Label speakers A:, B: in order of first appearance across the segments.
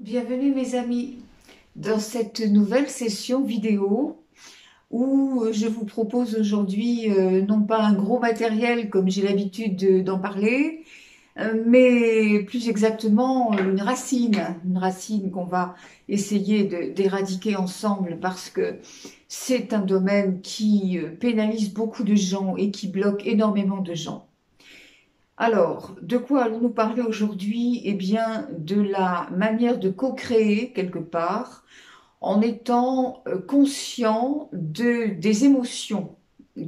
A: Bienvenue mes amis dans cette nouvelle session vidéo où je vous propose aujourd'hui non pas un gros matériel comme j'ai l'habitude d'en parler, mais plus exactement une racine qu'on va essayer d'éradiquer ensemble parce que c'est un domaine qui pénalise beaucoup de gens et qui bloque énormément de gens. Alors, de quoi allons-nous parler aujourd'hui? Eh bien, de la manière de co-créer quelque part en étant conscient des émotions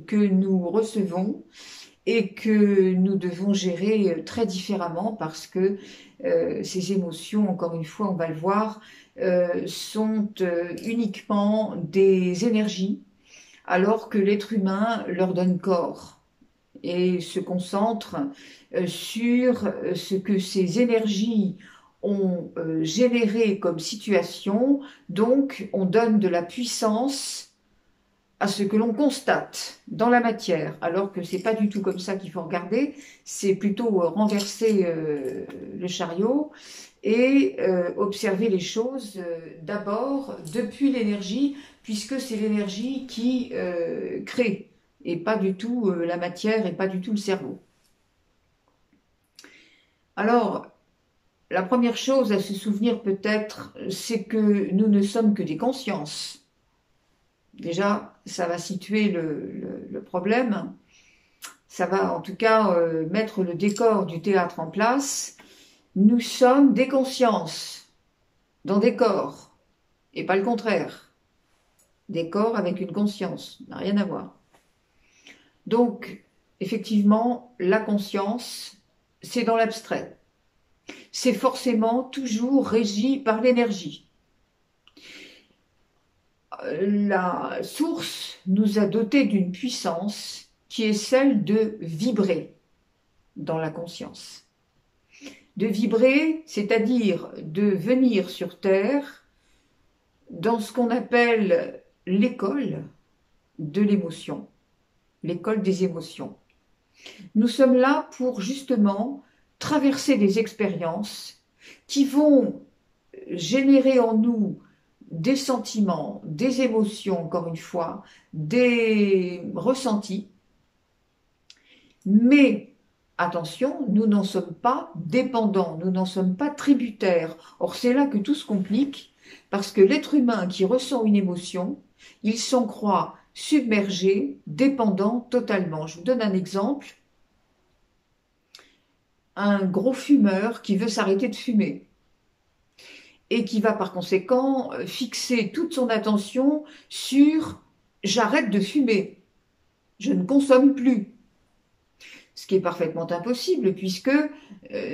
A: que nous recevons et que nous devons gérer très différemment parce que ces émotions, encore une fois, on va le voir, sont uniquement des énergies alors que l'être humain leur donne corps et se concentre sur ce que ces énergies ont généré comme situation. Donc, on donne de la puissance à ce que l'on constate dans la matière, alors que c'est pas du tout comme ça qu'il faut regarder, c'est plutôt renverser le chariot et observer les choses d'abord depuis l'énergie, puisque c'est l'énergie qui crée, et pas du tout la matière et pas du tout le cerveau. Alors, la première chose à se souvenir peut-être, c'est que nous ne sommes que des consciences. Déjà, ça va situer le problème, ça va en tout cas mettre le décor du théâtre en place. Nous sommes des consciences dans des corps, et pas le contraire. Des corps avec une conscience, n'a rien à voir. Donc, effectivement, la conscience, c'est dans l'abstrait. C'est forcément toujours régi par l'énergie. La source nous a dotés d'une puissance qui est celle de vibrer dans la conscience. De vibrer, c'est-à-dire de venir sur Terre dans ce qu'on appelle l'école de l'émotion, l'école des émotions. Nous sommes là pour justement traverser des expériences qui vont générer en nous des sentiments, des émotions, encore une fois, des ressentis. Mais attention, nous n'en sommes pas dépendants, nous n'en sommes pas tributaires. Or, c'est là que tout se complique, parce que l'être humain qui ressent une émotion, il s'en croit submergé, dépendant totalement. Je vous donne un exemple. Un gros fumeur qui veut s'arrêter de fumer et qui va par conséquent fixer toute son attention sur « j'arrête de fumer, je ne consomme plus ». Ce qui est parfaitement impossible puisque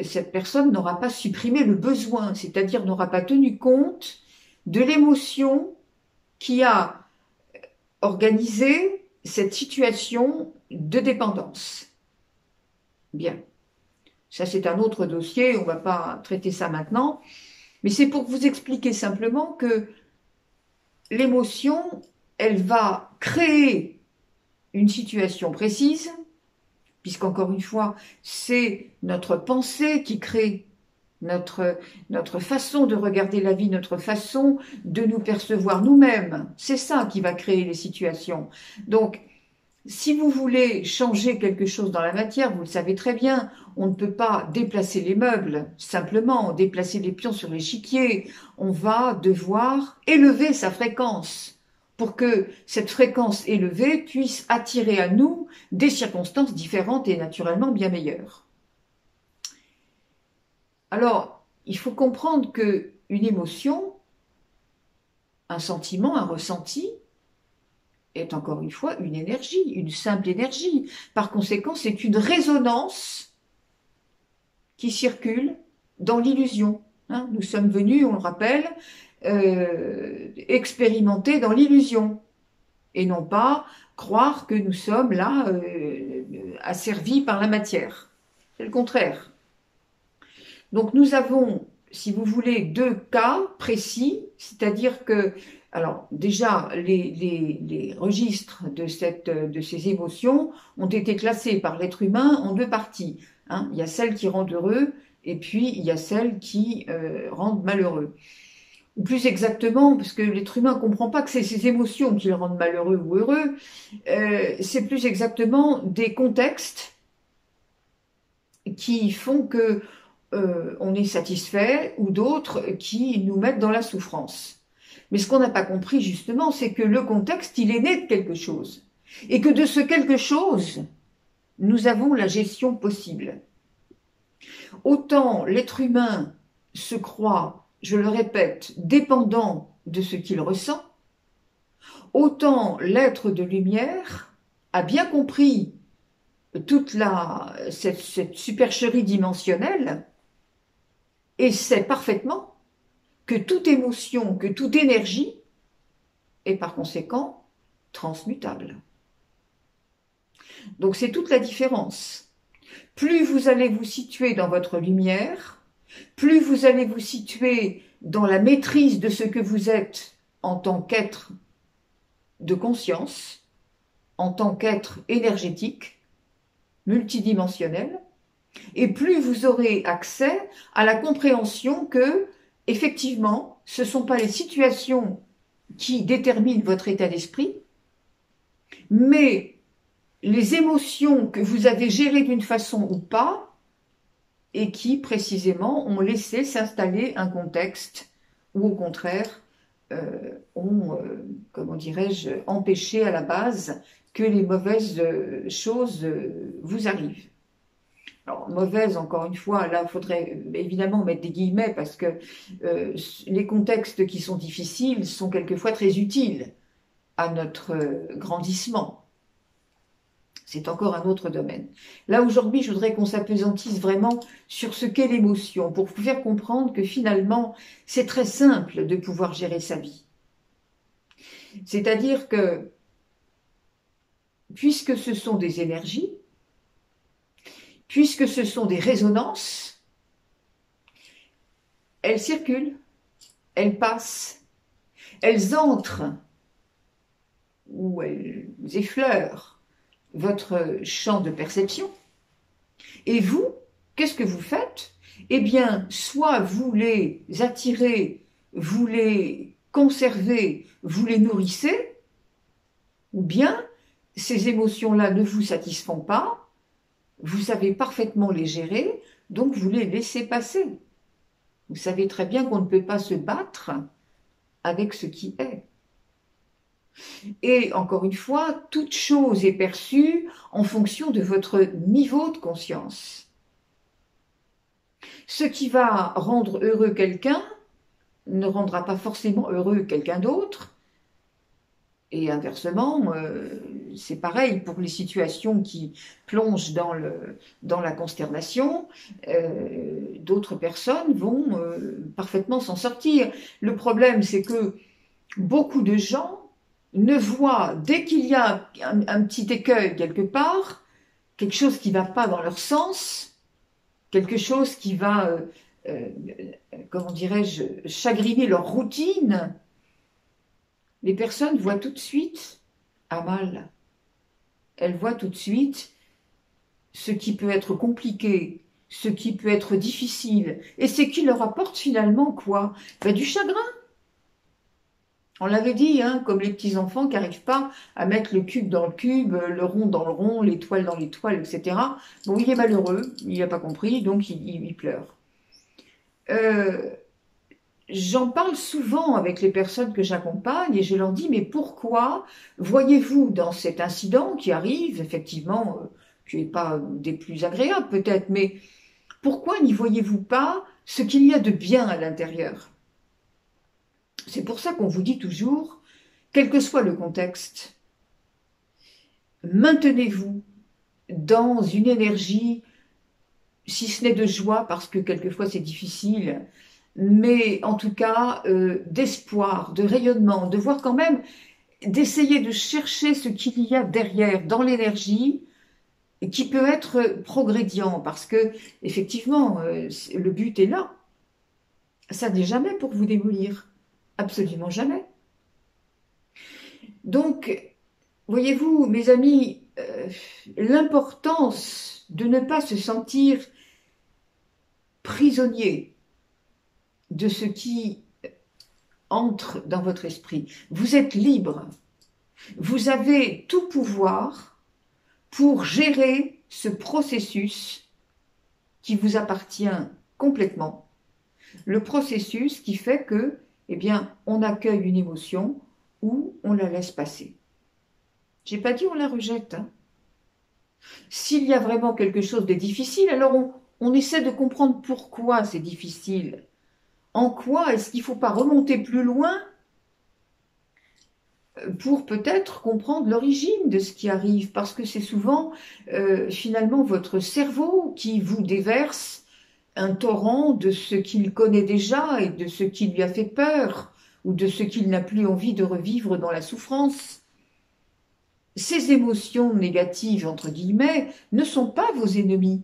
A: cette personne n'aura pas supprimé le besoin, c'est-à-dire n'aura pas tenu compte de l'émotion qui a organisé cette situation de dépendance. Bien, ça c'est un autre dossier, on ne va pas traiter ça maintenant, mais c'est pour vous expliquer simplement que l'émotion, elle va créer une situation précise, puisqu'encore une fois, c'est notre pensée qui crée notre façon de regarder la vie, notre façon de nous percevoir nous-mêmes. C'est ça qui va créer les situations. Donc, si vous voulez changer quelque chose dans la matière, vous le savez très bien, on ne peut pas déplacer les meubles, simplement déplacer les pions sur l'échiquier. On va devoir élever sa fréquence pour que cette fréquence élevée puisse attirer à nous des circonstances différentes et naturellement bien meilleures. Alors, il faut comprendre qu'une émotion, un sentiment, un ressenti, est encore une fois une énergie, une simple énergie. Par conséquent, c'est une résonance qui circule dans l'illusion. Nous sommes venus, on le rappelle, expérimenter dans l'illusion et non pas croire que nous sommes là asservis par la matière. C'est le contraire. Donc nous avons, si vous voulez, deux cas précis, c'est-à-dire que, alors déjà, les registres de ces émotions ont été classés par l'être humain en deux parties. Il y a celles qui rendent heureux et puis il y a celles qui rendent malheureux. Ou plus exactement, parce que l'être humain ne comprend pas que c'est ses émotions qui le rendent malheureux ou heureux, c'est plus exactement des contextes qui font que on est satisfait ou d'autres qui nous mettent dans la souffrance. Mais ce qu'on n'a pas compris justement, c'est que le contexte, il est né de quelque chose. Et que de ce quelque chose, nous avons la gestion possible. Autant l'être humain se croit, je le répète, dépendant de ce qu'il ressent, autant l'être de lumière a bien compris toute cette supercherie dimensionnelle et sait parfaitement que toute émotion, que toute énergie est par conséquent transmutable. Donc c'est toute la différence. Plus vous allez vous situer dans votre lumière, plus vous allez vous situer dans la maîtrise de ce que vous êtes en tant qu'être de conscience, en tant qu'être énergétique, multidimensionnel, et plus vous aurez accès à la compréhension que, effectivement, ce ne sont pas les situations qui déterminent votre état d'esprit, mais les émotions que vous avez gérées d'une façon ou pas, et qui, précisément, ont laissé s'installer un contexte, ou au contraire, ont, comment dirais-je, empêché à la base que les mauvaises choses vous arrivent. Alors, mauvaise, encore une fois, là, il faudrait évidemment mettre des guillemets parce que les contextes qui sont difficiles sont quelquefois très utiles à notre grandissement. C'est encore un autre domaine. Là, aujourd'hui, je voudrais qu'on s'apesantisse vraiment sur ce qu'est l'émotion pour vous faire comprendre que finalement, c'est très simple de pouvoir gérer sa vie. C'est-à-dire que, puisque ce sont des énergies, puisque ce sont des résonances, elles circulent, elles passent, elles entrent ou elles effleurent votre champ de perception. Et vous, qu'est-ce que vous faites? Eh bien, soit vous les attirez, vous les conservez, vous les nourrissez, ou bien ces émotions-là ne vous satisfont pas, vous savez parfaitement les gérer, donc vous les laissez passer. Vous savez très bien qu'on ne peut pas se battre avec ce qui est. Et encore une fois, toute chose est perçue en fonction de votre niveau de conscience. Ce qui va rendre heureux quelqu'un ne rendra pas forcément heureux quelqu'un d'autre. Et inversement, c'est pareil pour les situations qui plongent dans la consternation, d'autres personnes vont parfaitement s'en sortir. Le problème, c'est que beaucoup de gens ne voient, dès qu'il y a un petit écueil quelque part, quelque chose qui ne va pas dans leur sens, quelque chose qui va, comment dirais-je, chagriner leur routine, les personnes voient tout de suite à mal. Elles voient tout de suite ce qui peut être compliqué, ce qui peut être difficile, et ce qui leur apporte finalement quoi? Ben, du chagrin. On l'avait dit, hein, comme les petits-enfants qui n'arrivent pas à mettre le cube dans le cube, le rond dans le rond, l'étoile dans l'étoile, etc. Bon, il est malheureux, il n'a pas compris, donc il pleure. J'en parle souvent avec les personnes que j'accompagne et je leur dis, mais pourquoi voyez-vous dans cet incident qui arrive, effectivement, qui n'est pas des plus agréables peut-être, mais pourquoi n'y voyez-vous pas ce qu'il y a de bien à l'intérieur? C'est pour ça qu'on vous dit toujours, quel que soit le contexte, maintenez-vous dans une énergie, si ce n'est de joie, parce que quelquefois c'est difficile, mais en tout cas d'espoir, de rayonnement, de voir quand même, d'essayer de chercher ce qu'il y a derrière, dans l'énergie, qui peut être progrédiant, parce que effectivement, le but est là. Ça n'est jamais pour vous démolir, absolument jamais. Donc, voyez-vous, mes amis, l'importance de ne pas se sentir prisonnier de ce qui entre dans votre esprit. Vous êtes libre. Vous avez tout pouvoir pour gérer ce processus qui vous appartient complètement. Le processus qui fait que, eh bien, on accueille une émotion ou on la laisse passer. J'ai pas dit on la rejette. Hein. S'il y a vraiment quelque chose de difficile, alors on essaie de comprendre pourquoi c'est difficile. En quoi est-ce qu'il ne faut pas remonter plus loin pour peut-être comprendre l'origine de ce qui arrive, parce que c'est souvent finalement votre cerveau qui vous déverse un torrent de ce qu'il connaît déjà et de ce qui lui a fait peur, ou de ce qu'il n'a plus envie de revivre dans la souffrance. Ces émotions négatives, entre guillemets, ne sont pas vos ennemis.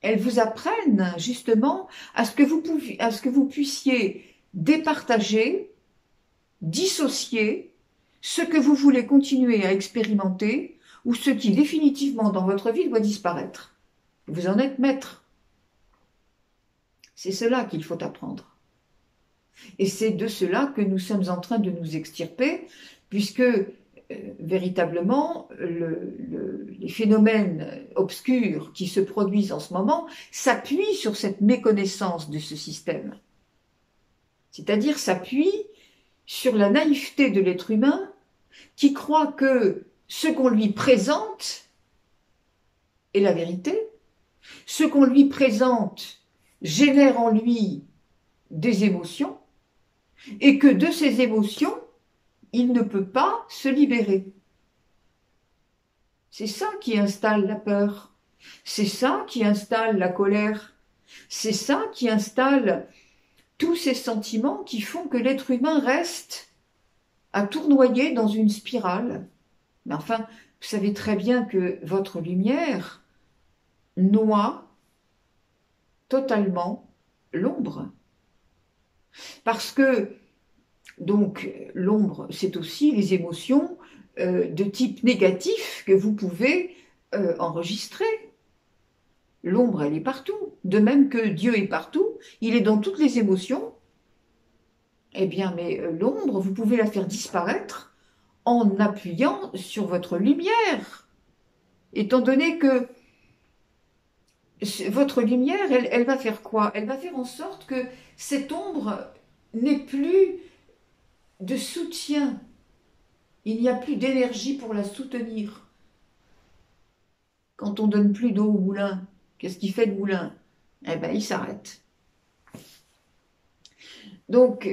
A: Elles vous apprennent justement à ce que vous puissiez départager, dissocier ce que vous voulez continuer à expérimenter ou ce qui définitivement dans votre vie doit disparaître. Vous en êtes maître. C'est cela qu'il faut apprendre. Et c'est de cela que nous sommes en train de nous extirper, puisque véritablement les phénomènes obscurs qui se produisent en ce moment s'appuient sur cette méconnaissance de ce système. C'est-à-dire s'appuient sur la naïveté de l'être humain qui croit que ce qu'on lui présente est la vérité, ce qu'on lui présente génère en lui des émotions et que de ces émotions, il ne peut pas se libérer. C'est ça qui installe la peur, c'est ça qui installe la colère, c'est ça qui installe tous ces sentiments qui font que l'être humain reste à tournoyer dans une spirale. Mais enfin, vous savez très bien que votre lumière noie totalement l'ombre. Parce que, donc, l'ombre, c'est aussi les émotions de type négatif que vous pouvez enregistrer. L'ombre, elle est partout. De même que Dieu est partout, il est dans toutes les émotions. Eh bien, mais l'ombre, vous pouvez la faire disparaître en appuyant sur votre lumière. Étant donné que votre lumière, elle va faire quoi? Elle va faire en sorte que cette ombre n'ait plus de soutien. Il n'y a plus d'énergie pour la soutenir. Quand on donne plus d'eau au moulin, qu'est-ce qu'il fait le moulin? Eh bien, il s'arrête. Donc,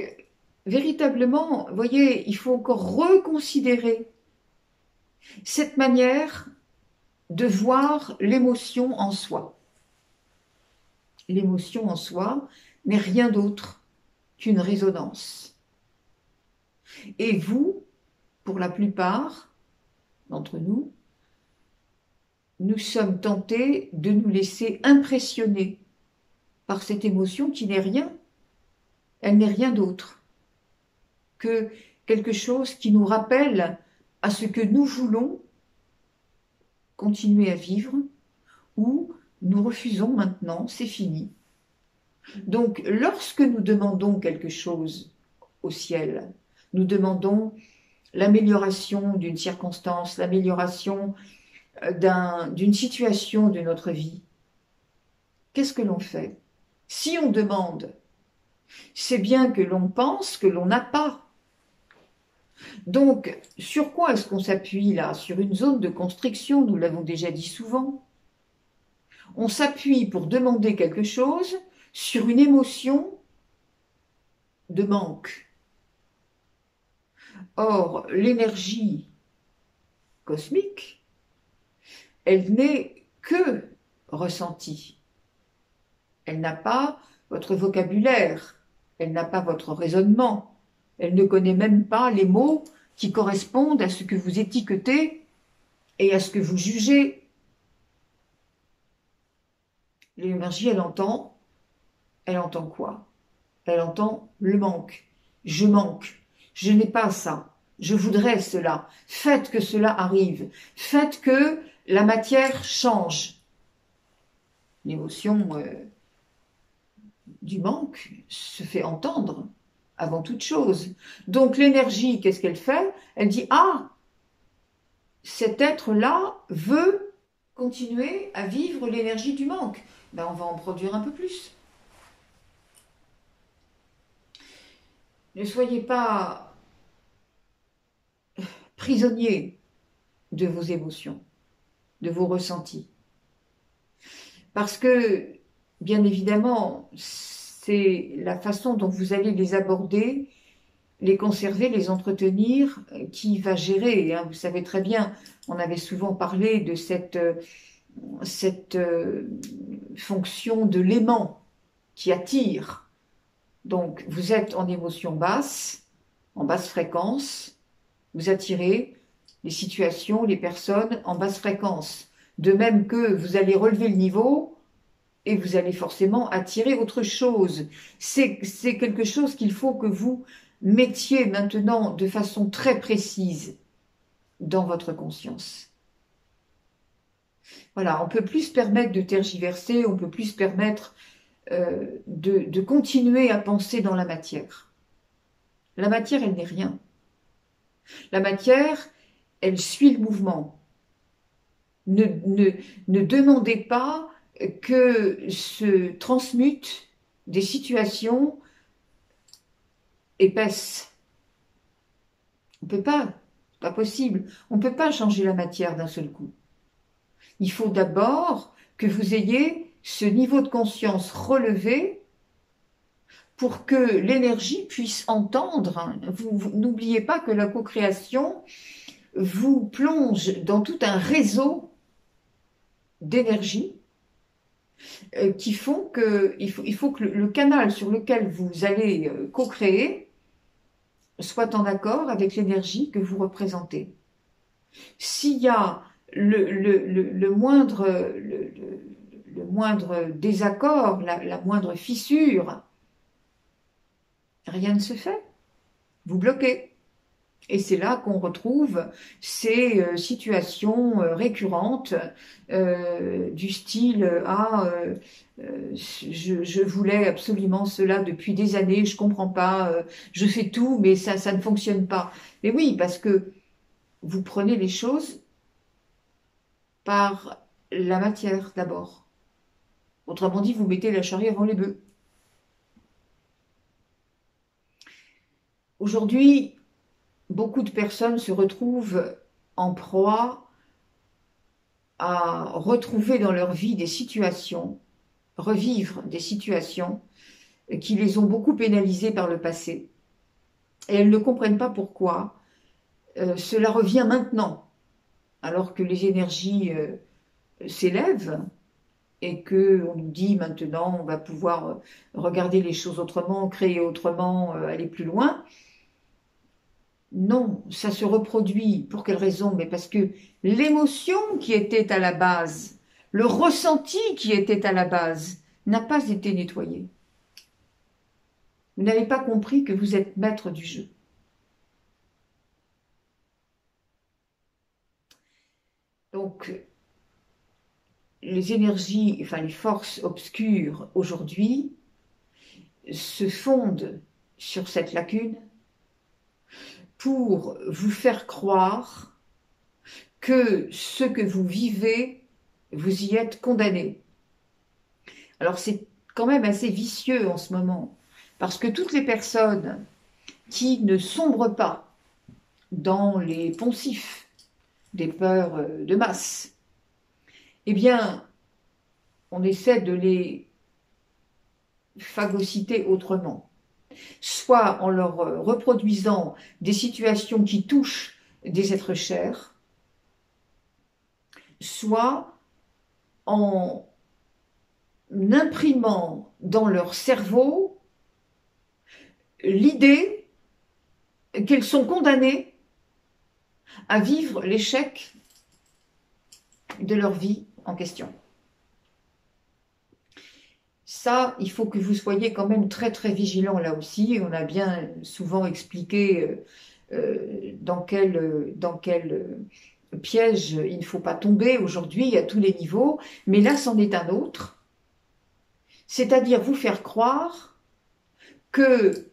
A: véritablement, vous voyez, il faut encore reconsidérer cette manière de voir l'émotion en soi. L'émotion en soi n'est rien d'autre qu'une résonance. Et vous, pour la plupart d'entre nous, nous sommes tentés de nous laisser impressionner par cette émotion qui n'est rien. Elle n'est rien d'autre que quelque chose qui nous rappelle à ce que nous voulons continuer à vivre ou nous refusons maintenant, c'est fini. Donc, lorsque nous demandons quelque chose au ciel, nous demandons l'amélioration d'une circonstance, l'amélioration d'une situation de notre vie, qu'est-ce que l'on fait? Si on demande, c'est bien que l'on pense que l'on n'a pas. Donc, sur quoi est-ce qu'on s'appuie là? Sur une zone de constriction, nous l'avons déjà dit souvent. On s'appuie pour demander quelque chose sur une émotion de manque. Or, l'énergie cosmique, elle n'est que ressentie. Elle n'a pas votre vocabulaire, elle n'a pas votre raisonnement, elle ne connaît même pas les mots qui correspondent à ce que vous étiquetez et à ce que vous jugez. L'énergie, elle entend quoi? Elle entend le manque. Je manque. Je n'ai pas ça. Je voudrais cela. Faites que cela arrive. Faites que la matière change. L'émotion, du manque se fait entendre avant toute chose. Donc l'énergie, qu'est-ce qu'elle fait? Elle dit, ah, cet être-là veut continuer à vivre l'énergie du manque. Ben, on va en produire un peu plus. Ne soyez pas prisonnier de vos émotions, de vos ressentis. Parce que, bien évidemment, c'est la façon dont vous allez les aborder, les conserver, les entretenir, qui va gérer. Hein. Vous savez très bien, on avait souvent parlé de cette fonction de l'aimant qui attire. Donc, vous êtes en émotion basse, en basse fréquence, vous attirez les situations, les personnes en basse fréquence. De même que vous allez relever le niveau et vous allez forcément attirer autre chose. C'est quelque chose qu'il faut que vous mettiez maintenant de façon très précise dans votre conscience. Voilà, on peut plus se permettre de tergiverser, on peut plus se permettre de continuer à penser dans la matière. La matière, elle n'est rien. La matière, elle suit le mouvement. Ne demandez pas que se transmutent des situations épaisses. On ne peut pas, c'est pas possible. On ne peut pas changer la matière d'un seul coup. Il faut d'abord que vous ayez ce niveau de conscience relevé pour que l'énergie puisse entendre. Vous n'oubliez pas que la co-création vous plonge dans tout un réseau d'énergie qui font que il faut que le canal sur lequel vous allez co-créer soit en accord avec l'énergie que vous représentez. S'il y a le moindre désaccord, la moindre fissure, rien ne se fait. Vous bloquez. Et c'est là qu'on retrouve ces situations récurrentes du style je voulais absolument cela depuis des années, je comprends pas, je fais tout mais ça ne fonctionne pas. Mais oui, parce que vous prenez les choses par la matière d'abord. Autrement dit, vous mettez la charrue avant les bœufs. Aujourd'hui, beaucoup de personnes se retrouvent en proie à retrouver dans leur vie des situations, revivre des situations qui les ont beaucoup pénalisées par le passé. Et elles ne comprennent pas pourquoi cela revient maintenant, alors que les énergies s'élèvent et qu'on nous dit maintenant on va pouvoir regarder les choses autrement, créer autrement, aller plus loin. Non, ça se reproduit. Pour quelle raison? Mais parce que l'émotion qui était à la base, le ressenti qui était à la base, n'a pas été nettoyé. Vous n'avez pas compris que vous êtes maître du jeu. Donc, les énergies, enfin les forces obscures aujourd'hui se fondent sur cette lacune pour vous faire croire que ce que vous vivez, vous y êtes condamné. Alors c'est quand même assez vicieux en ce moment, parce que toutes les personnes qui ne sombrent pas dans les poncifs des peurs de masse, eh bien, on essaie de les phagocyter autrement. Soit en leur reproduisant des situations qui touchent des êtres chers, soit en imprimant dans leur cerveau l'idée qu'elles sont condamnées à vivre l'échec de leur vie en question. Ça, il faut que vous soyez quand même très très vigilants là aussi. On a bien souvent expliqué dans quel piège il ne faut pas tomber aujourd'hui à tous les niveaux, mais là c'en est un autre. c'est-à-dire vous faire croire que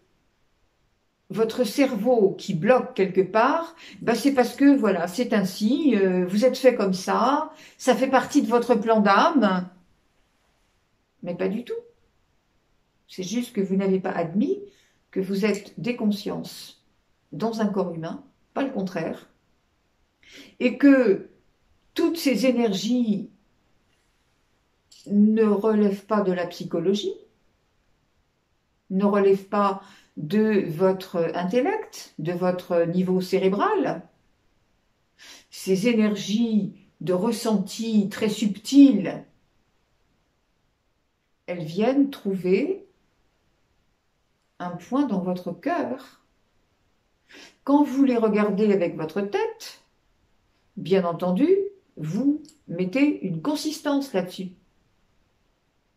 A: votre cerveau qui bloque quelque part, ben c'est parce que voilà, c'est ainsi, vous êtes fait comme ça fait partie de votre plan d'âme, mais pas du tout. C'est juste que vous n'avez pas admis que vous êtes des consciences dans un corps humain, pas le contraire, et que toutes ces énergies ne relèvent pas de la psychologie, ne relèvent pas de votre intellect, de votre niveau cérébral. Ces énergies de ressenti très subtiles, elles viennent trouver un point dans votre cœur. Quand vous les regardez avec votre tête, bien entendu, vous mettez une consistance là-dessus.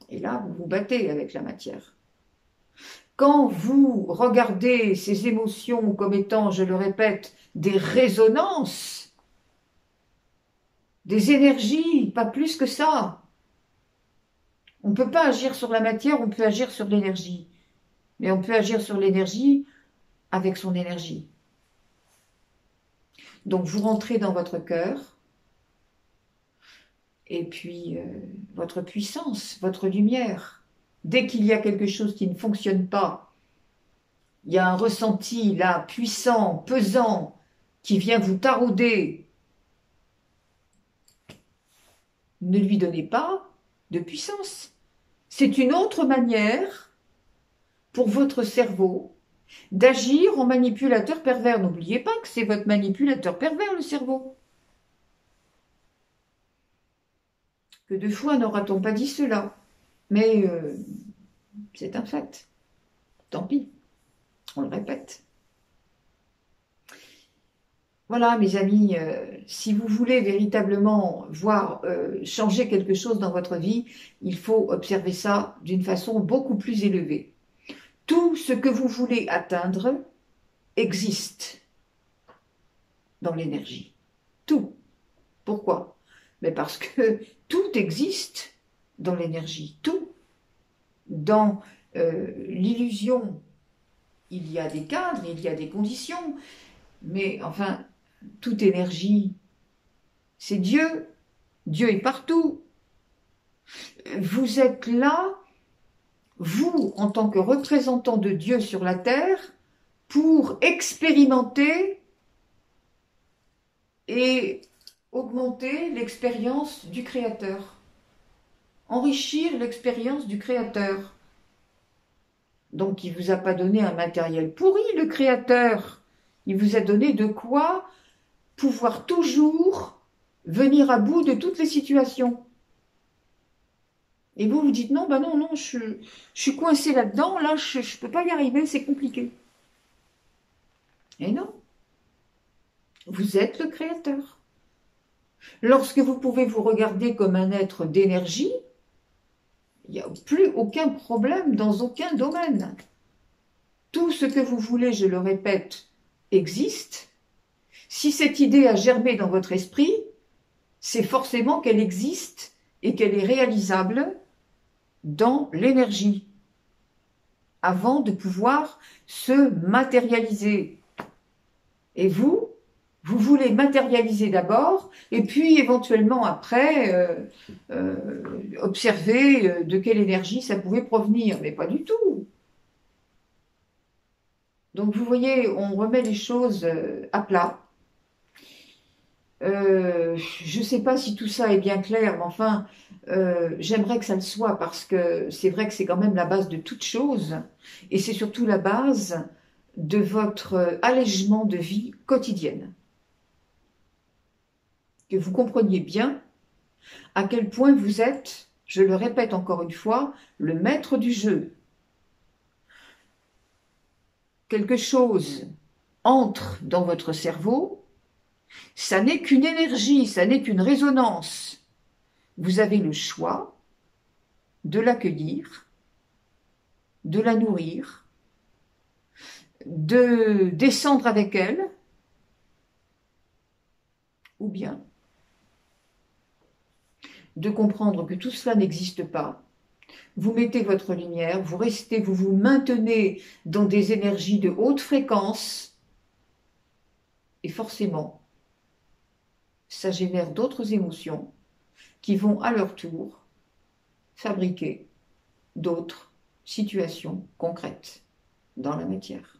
A: Et là, vous vous battez avec la matière. Quand vous regardez ces émotions comme étant, je le répète, des résonances, des énergies, pas plus que ça. On ne peut pas agir sur la matière, on peut agir sur l'énergie. Mais on peut agir sur l'énergie avec son énergie. Donc vous rentrez dans votre cœur, et puis votre puissance, votre lumière. Dès qu'il y a quelque chose qui ne fonctionne pas, il y a un ressenti là, puissant, pesant, qui vient vous tarauder. Ne lui donnez pas de puissance. C'est une autre manière pour votre cerveau d'agir en manipulateur pervers. N'oubliez pas que c'est votre manipulateur pervers, le cerveau. Que de fois n'aura-t-on pas dit cela? Mais c'est un fait. Tant pis, on le répète. Voilà, mes amis, si vous voulez véritablement voir changer quelque chose dans votre vie, il faut observer ça d'une façon beaucoup plus élevée. Tout ce que vous voulez atteindre existe dans l'énergie. Tout. Pourquoi? Mais parce que tout existe dans l'énergie. Tout. Dans l'illusion, il y a des cadres, il y a des conditions, mais enfin, toute énergie, c'est Dieu. Dieu est partout. Vous êtes là, vous, en tant que représentant de Dieu sur la terre, pour expérimenter et augmenter l'expérience du Créateur. Enrichir l'expérience du Créateur. Donc, il ne vous a pas donné un matériel pourri, le Créateur. Il vous a donné de quoi pouvoir toujours venir à bout de toutes les situations. Et vous vous dites non, ben non, non, je suis coincé là-dedans, là, je ne peux pas y arriver, c'est compliqué. Et non, vous êtes le Créateur. Lorsque vous pouvez vous regarder comme un être d'énergie, il n'y a plus aucun problème dans aucun domaine. Tout ce que vous voulez, je le répète, existe. Si cette idée a germé dans votre esprit, c'est forcément qu'elle existe et qu'elle est réalisable dans l'énergie, avant de pouvoir se matérialiser. Et vous voulez matérialiser d'abord, et puis éventuellement après, observer de quelle énergie ça pouvait provenir, mais pas du tout. Donc vous voyez, on remet les choses à plat. Je ne sais pas si tout ça est bien clair, mais enfin, j'aimerais que ça le soit parce que c'est vrai que c'est quand même la base de toute chose et c'est surtout la base de votre allègement de vie quotidienne. Que vous compreniez bien à quel point vous êtes, je le répète encore une fois, le maître du jeu. Quelque chose entre dans votre cerveau, ça n'est qu'une énergie, ça n'est qu'une résonance. Vous avez le choix de l'accueillir, de la nourrir, de descendre avec elle, ou bien de comprendre que tout cela n'existe pas Vous mettez votre lumière, vous restez, vous vous maintenez dans des énergies de haute fréquence et forcément, ça génère d'autres émotions qui vont à leur tour fabriquer d'autres situations concrètes dans la matière.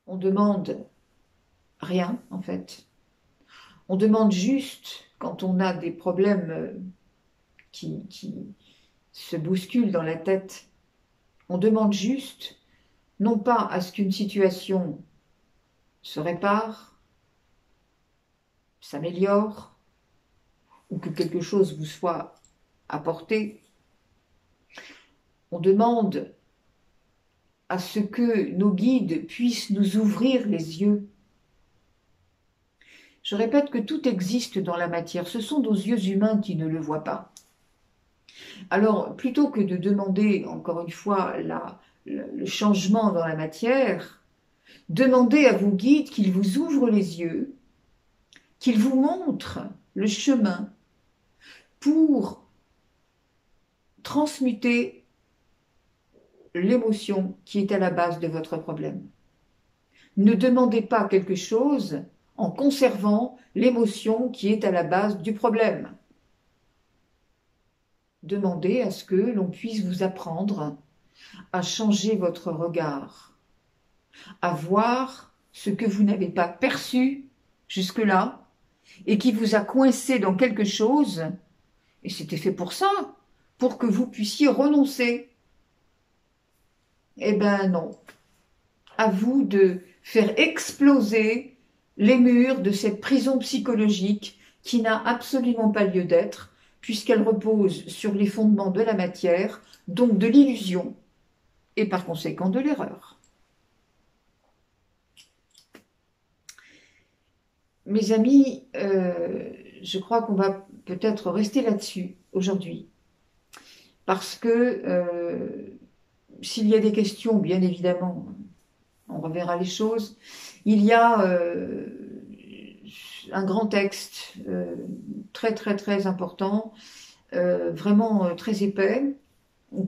A: On demande rien en fait. On demande juste, quand on a des problèmes qui se bousculent dans la tête, on demande juste, non pas à ce qu'une situation se répare, s'améliore, ou que quelque chose vous soit apporté, on demande à ce que nos guides puissent nous ouvrir les yeux. Je répète que tout existe dans la matière, ce sont nos yeux humains qui ne le voient pas. Alors, plutôt que de demander, encore une fois, le changement dans la matière, demandez à vos guides qu'ils vous ouvrent les yeux, qu'ils vous montrent le chemin pour transmuter l'émotion qui est à la base de votre problème. Ne demandez pas quelque chose en conservant l'émotion qui est à la base du problème. Demandez à ce que l'on puisse vous apprendre à changer votre regard, à voir ce que vous n'avez pas perçu jusque-là et qui vous a coincé dans quelque chose, et c'était fait pour ça, pour que vous puissiez renoncer. Eh ben non. À vous de faire exploser les murs de cette prison psychologique qui n'a absolument pas lieu d'être, puisqu'elle repose sur les fondements de la matière, donc de l'illusion, et par conséquent de l'erreur. Mes amis, je crois qu'on va peut-être rester là-dessus aujourd'hui, parce que s'il y a des questions, bien évidemment, on reverra les choses. Il y a un grand texte très très très important, vraiment très épais,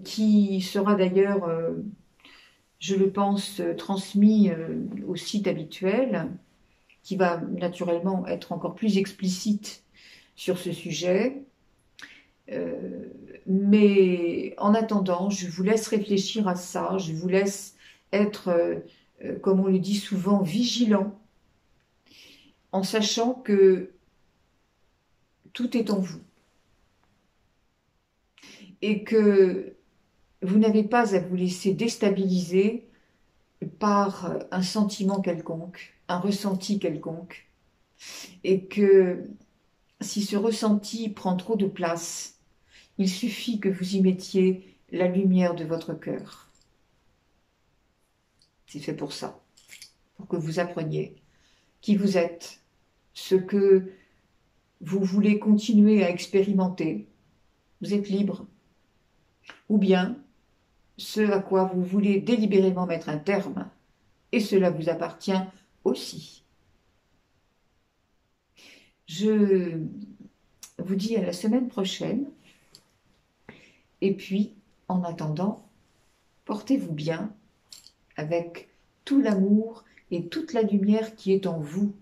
A: qui sera d'ailleurs, je le pense, transmis au site habituel, qui va naturellement être encore plus explicite sur ce sujet. Mais en attendant, je vous laisse réfléchir à ça, je vous laisse être, comme on le dit souvent, vigilant, en sachant que tout est en vous et que vous n'avez pas à vous laisser déstabiliser par un sentiment quelconque, un ressenti quelconque, et que si ce ressenti prend trop de place, il suffit que vous y mettiez la lumière de votre cœur. C'est fait pour ça, pour que vous appreniez qui vous êtes, ce que vous voulez continuer à expérimenter. Vous êtes libre. Ou bien ce à quoi vous voulez délibérément mettre un terme, et cela vous appartient aussi. Je vous dis à la semaine prochaine, et puis, en attendant, portez-vous bien avec tout l'amour et toute la lumière qui est en vous.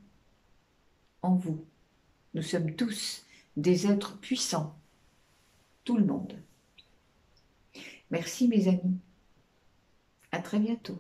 A: En vous. Nous sommes tous des êtres puissants, tout le monde. Merci mes amis. À très bientôt.